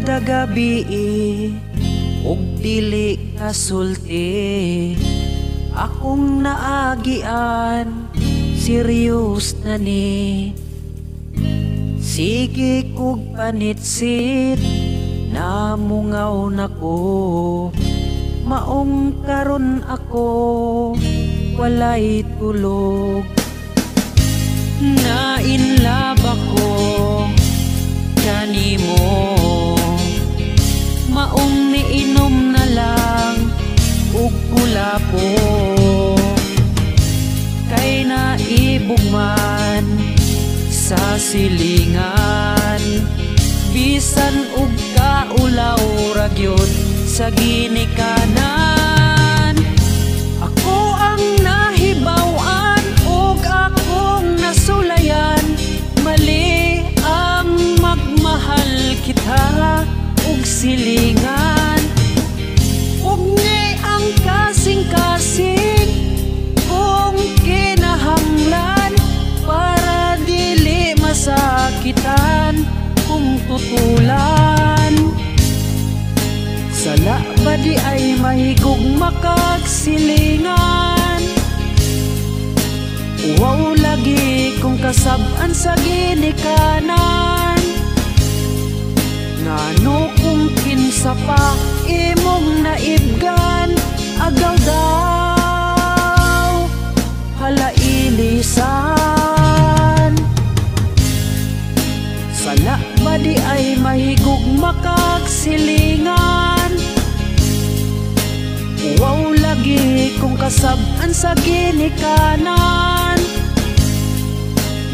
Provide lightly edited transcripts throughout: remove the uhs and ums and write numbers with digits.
kada gabi ug dili kasulti, akong naagian serious na ni. Sige kog panitsit namungaw nako, maong karon ako walay tulog. Nainlove ako kanimo, maong niinom na lang ug pula po, kay naibugman sa silingan, bisan ug kaulaw ra gyud sa ginikanan. Ako ang nahibaw-an ug akong nasulayan, mali ang magmahal kita ug silingan. Ug ni ang kasing-kasing kung kinahanglan, para dili masakitan kung tutulan. Sala ba di ay mahigugma kag silingan? Wow lagi kung kasab-an sa ginikanan. Ngano kung kinsa pa imong naibgan, agaw daw hala ilisan. Sala ba di ay mahigugma kag silingan? Wow lagi kung kasab-an sa ginikanan.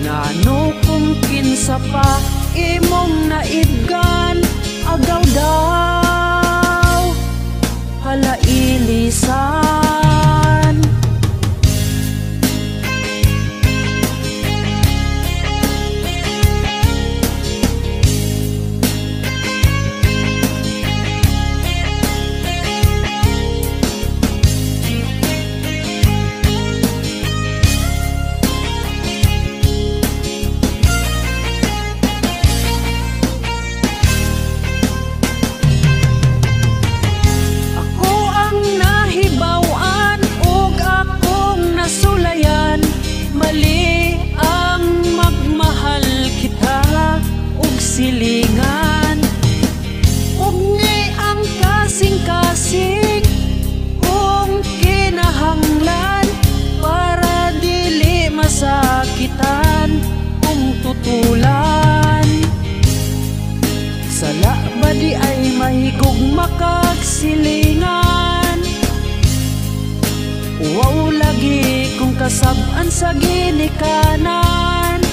Ngano kung kinsa pa imong naibgan, agaw daw hala ilisan. Silingan, ug ni ang kasing-kasing kung kinahanglan, para dili masakitan kung tutulan. Sala ba di ay mahigugma kag silingan? Wow lagi kung kasab-an sa ginikanan.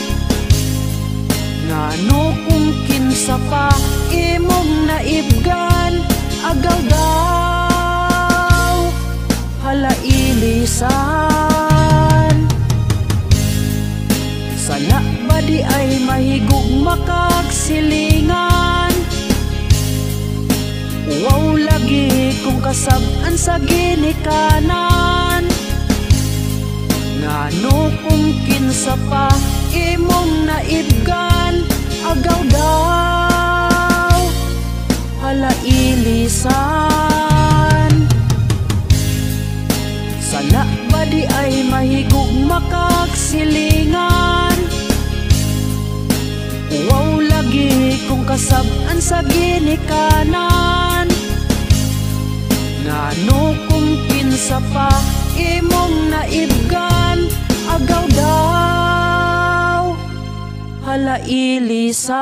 Ngano kung kinsa pa imong naibgan, agaw daw hala ilisan. Sala ba di ay mahigugma kag silingan? Wow lagi kung kasab-an sa ginikanan. Ngano kung kinsa pa imong naibgan, agaw daw hala ilisan. Sala ba di ay mahigugma kag silingan? Wow lagi kung kasab-an sa ginikanan. Ngano kung kinsa pa imong naibgan, agaw daw hala ilisan.